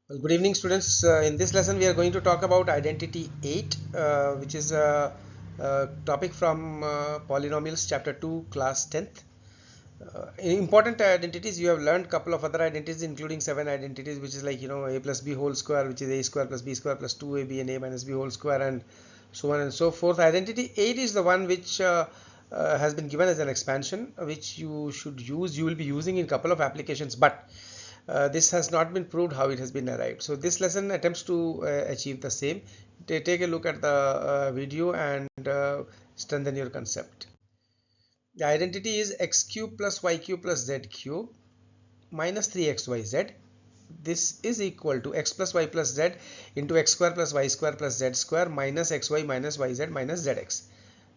Well, good evening, students. In this lesson, we are going to talk about identity 8, which is a topic from Polynomials, chapter 2, class 10th. In important identities, you have learned couple of other identities, including 7 identities, which is like, a plus b whole square, which is a square plus b square plus 2ab and a minus b whole square, and so on and so forth. Identity 8 is the one which has been given as an expansion, which you should use. You will be using in couple of applications, but this has not been proved how it has been arrived. So this lesson attempts to achieve the same. Take a look at the video and strengthen your concept. The identity is x cube plus y cube plus z cube minus 3xyz. This is equal to x plus y plus z into x square plus y square plus z square minus xy minus yz minus zx.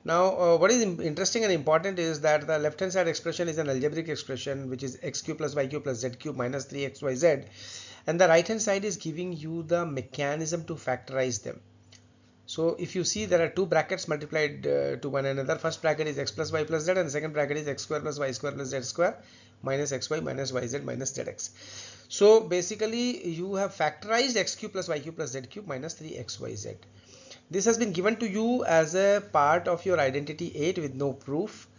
Now, what is interesting and important is that the left hand side expression is an algebraic expression, which is x cube plus y cube plus z cube minus 3xyz, and the right hand side is giving you the mechanism to factorize them. So if you see, there are two brackets multiplied to one another. First bracket is x plus y plus z, and the second bracket is x square plus y square plus z square minus xy minus yz minus zx. So basically you have factorized x cube plus y cube plus z cube minus 3xyz. This has been given to you as a part of your identity 8 with no proof.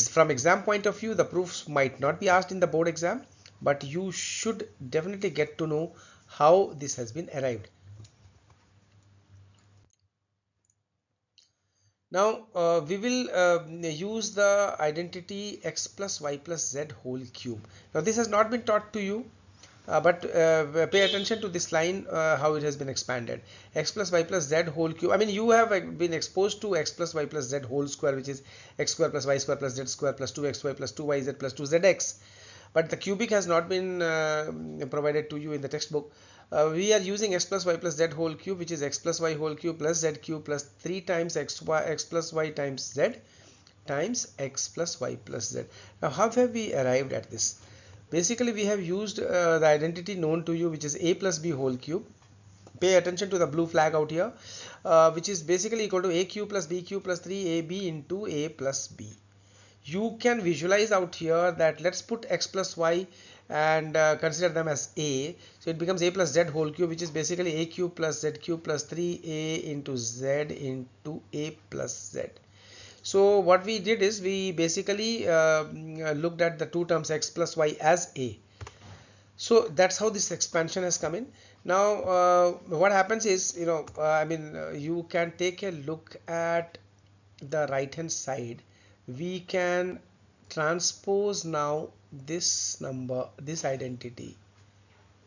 From exam point of view, the proofs might not be asked in the board exam, but you should definitely get to know how this has been arrived. Now we will use the identity x plus y plus z whole cube. Now this has not been taught to you, but pay attention to this line, how it has been expanded. X plus y plus z whole cube. I mean, you have been exposed to x plus y plus z whole square, which is x square plus y square plus z square plus 2xy plus 2yz plus 2zx. But the cubic has not been provided to you in the textbook. We are using x plus y plus z whole cube, which is x plus y whole cube plus z cube plus 3 times x plus y times z times x plus y plus z. Now how have we arrived at this? Basically we have used the identity known to you, which is a plus b whole cube. Pay attention to the blue flag out here, which is basically equal to a cube plus b cube plus 3ab into a plus b. You can visualize out here that let's put x plus y and consider them as a. So it becomes a plus z whole cube, which is basically a cube plus z cube plus 3a into z into a plus z. So what we did is we basically looked at the two terms x plus y as a. So that's how this expansion has come in. Now what happens is, you can take a look at the right hand side. We can transpose now this number, this identity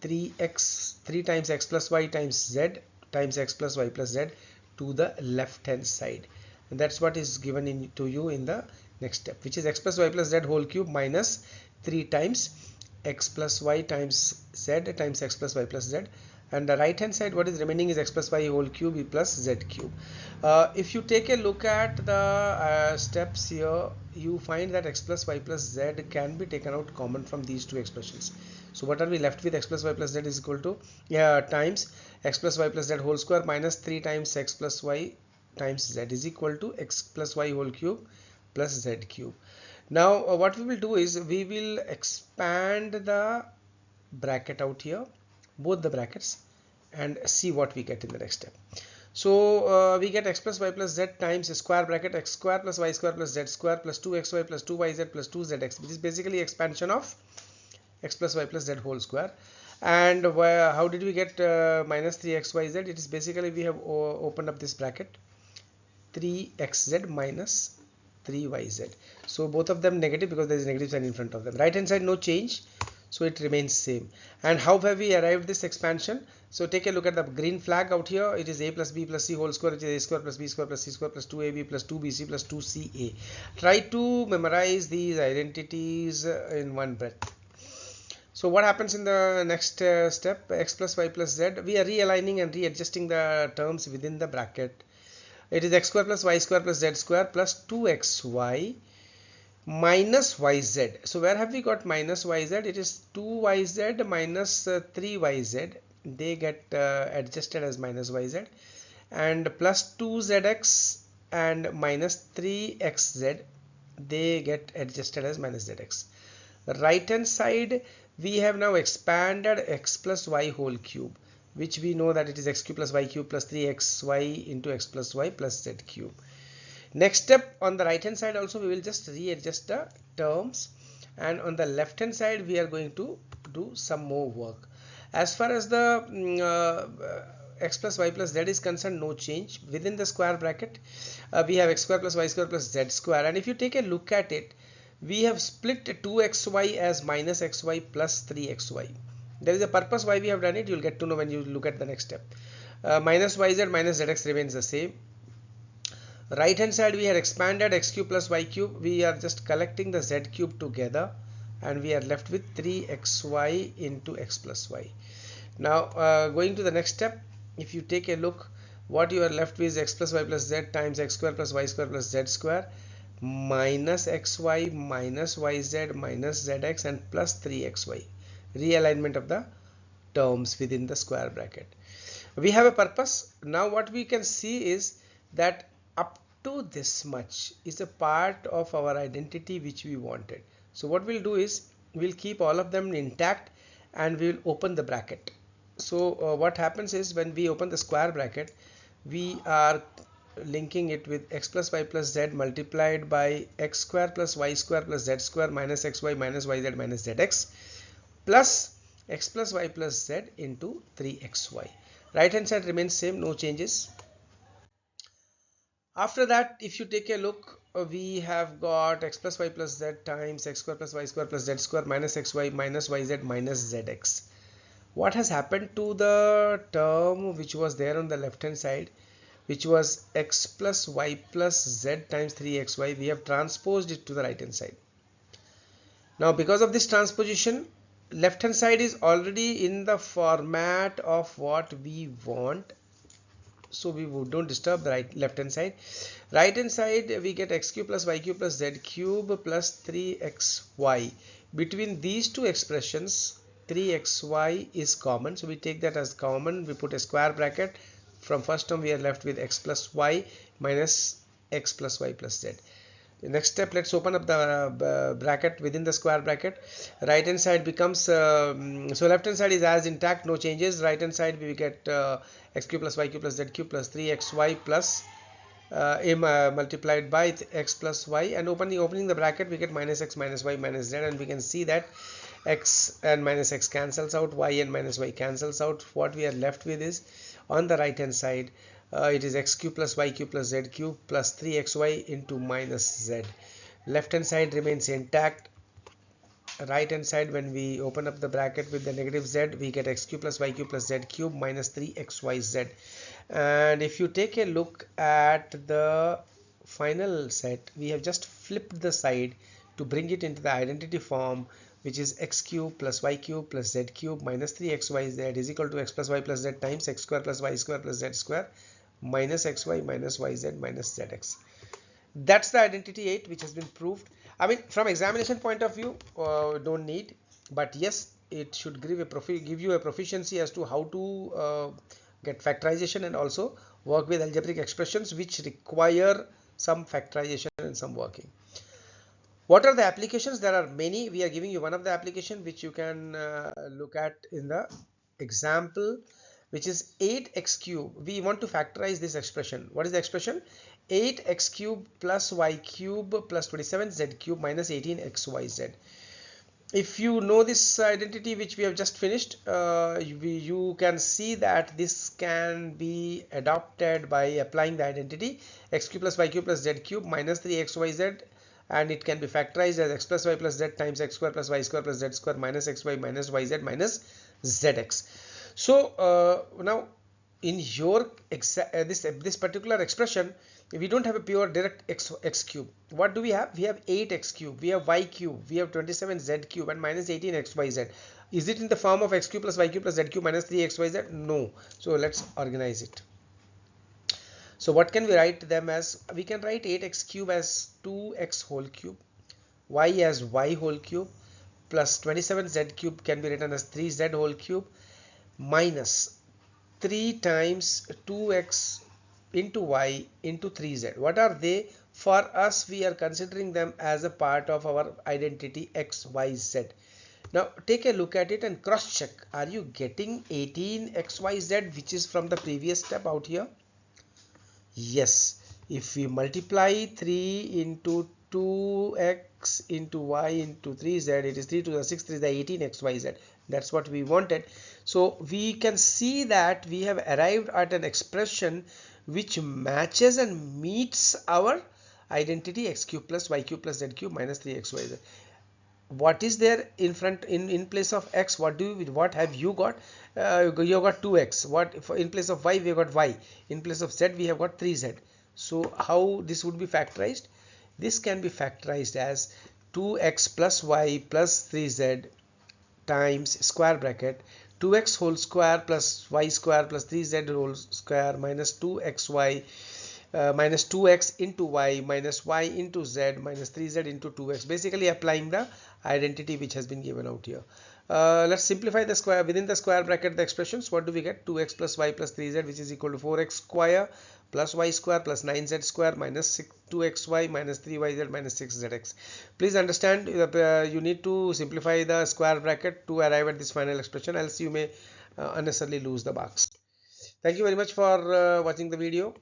3 times x plus y times z times x plus y plus z to the left hand side, and that's what is given in to you in the next step, which is x plus y plus z whole cube minus 3 times x plus y times z times x plus y plus z, and the right hand side what is remaining is x plus y whole cube plus z cube. If you take a look at the steps here, you find that x plus y plus z can be taken out common from these two expressions. So what are we left with? X plus y plus z is equal to times x plus y plus z whole square minus 3 times x plus y times z is equal to x plus y whole cube plus z cube. Now what we will do is we will expand the bracket out here, both the brackets, and see what we get in the next step. So we get x plus y plus z times square bracket x square plus y square plus z square plus 2xy plus 2yz plus 2zx, which is basically expansion of x plus y plus z whole square. And how did we get minus 3xyz? It is basically we have opened up this bracket 3xz minus 3yz. So both of them negative because there is a negative sign in front of them. Right hand side no change, so it remains same. And how have we arrived this expansion? So take a look at the green flag out here. It is a plus b plus c whole square, which is a square plus b square plus c square plus 2ab plus 2bc plus 2ca. Try to memorize these identities in one breath. So what happens in the next step? X plus y plus z, we are realigning and readjusting the terms within the bracket. It is x square plus y square plus z square plus 2xy minus yz. So where have we got minus yz? It is 2yz minus 3yz. They get adjusted as minus yz, and plus 2zx and minus 3xz, they get adjusted as minus zx. The right hand side we have now expanded x plus y whole cube, which we know that it is x cube plus y cube plus 3xy into x plus y plus z cube. Next step, on the right hand side also we will just readjust the terms, and on the left hand side we are going to do some more work. As far as the x plus y plus z is concerned, no change. Within the square bracket we have x square plus y square plus z square, and if you take a look at it, we have split 2xy as minus xy plus 3xy. There is a purpose why we have done it. You will get to know when you look at the next step. Minus yz minus zx remains the same. Right hand side we had expanded x cube plus y cube. We are just collecting the z cube together, and we are left with 3xy into x plus y. Now going to the next step, if you take a look, what you are left with is x plus y plus z times x square plus y square plus z square minus xy minus yz minus zx and plus 3xy. Realignment of the terms within the square bracket. We have a purpose. Now what we can see is that up to this much is a part of our identity which we wanted. So what we'll do is we'll keep all of them intact, and we will open the bracket. So what happens is, when we open the square bracket, we are linking it with x plus y plus z multiplied by x square plus y square plus z square minus xy minus yz minus zx plus x plus y plus z into 3xy. Right hand side remains same, no changes. After that, if you take a look, we have got x plus y plus z times x square plus y square plus z square minus xy minus yz minus zx. What has happened to the term which was there on the left hand side, which was x plus y plus z times 3xy? We have transposed it to the right hand side. Now because of this transposition, left hand side is already in the format of what we want, so we don't disturb the left hand side. Right hand side we get x cube plus y cube plus z cube plus 3xy. Between these two expressions, 3xy is common, so we take that as common. We put a square bracket. From first term we are left with x plus y minus x plus y plus z. The next step, let's open up the bracket within the square bracket. Right hand side becomes so left hand side is as intact, no changes. Right hand side we get x cube plus y cube plus z cube plus 3xy plus multiplied by x plus y, and opening the bracket we get minus x minus y minus z, and we can see that x and minus x cancels out, y and minus y cancels out. What we are left with is, on the right hand side it is x cube plus y cube plus z cube plus 3xy into minus z. Left hand side remains intact. Right hand side, when we open up the bracket with the negative z, we get x cube plus y cube plus z cube minus 3xyz. And if you take a look at the final set, we have just flipped the side to bring it into the identity form, which is x cube plus y cube plus z cube minus 3xyz is equal to x plus y plus z times x square plus y square plus z square minus xy minus yz minus zx. That's the identity 8 which has been proved. I mean, from examination point of view, don't need, but yes, it should give you a proficiency as to how to get factorization and also work with algebraic expressions which require some factorization and some working. What are the applications? There are many. We are giving you one of the application which you can look at in the example, which is 8x cube. We want to factorize this expression. What is the expression? 8x cube plus y cube plus 27z cube minus 18xyz. If you know this identity which we have just finished, you can see that this can be adopted by applying the identity x cube plus y cube plus z cube minus 3xyz, and it can be factorized as x plus y plus z times x square plus y square plus z square minus xy minus yz minus zx. So now in your this particular expression, we don't have a pure direct x cube. What do we have? We have 8x cube, we have y cube, we have 27z cube and minus 18xyz. Is it in the form of x cube plus y cube plus z cube minus 3xyz? No. So let's organize it. So what can we write them as? We can write 8x cube as 2x whole cube, y as y whole cube, plus 27z cube can be written as 3z whole cube, minus 3 times 2x into y into 3z. What are they? For us, we are considering them as a part of our identity x, y, z. Now take a look at it and cross check. Are you getting 18xyz, which is from the previous step out here? Yes. If we multiply 3 into 2x into y into 3z, it is 3 to the 6, 3 is the 18xyz. That's what we wanted. So we can see that we have arrived at an expression which matches and meets our identity x cube plus y cube plus z cube minus 3xyz. What is there in front, in place of x? What have you got? You got 2x. What in place of y? We have got y. In place of z we have got 3z. So how this would be factorized? This can be factorized as 2x plus y plus 3z times square bracket 2x whole square plus y square plus 3z whole square minus 2xy minus 2x into y minus y into z minus 3z into 2x, basically applying the identity which has been given out here. Let's simplify the square within the square bracket the expressions. What do we get? 2x plus y plus 3z, which is equal to 4x square plus y square plus 9z square minus 2xy minus 3yz minus 6zx. Please understand that you need to simplify the square bracket to arrive at this final expression, else you may unnecessarily lose the marks. Thank you very much for watching the video.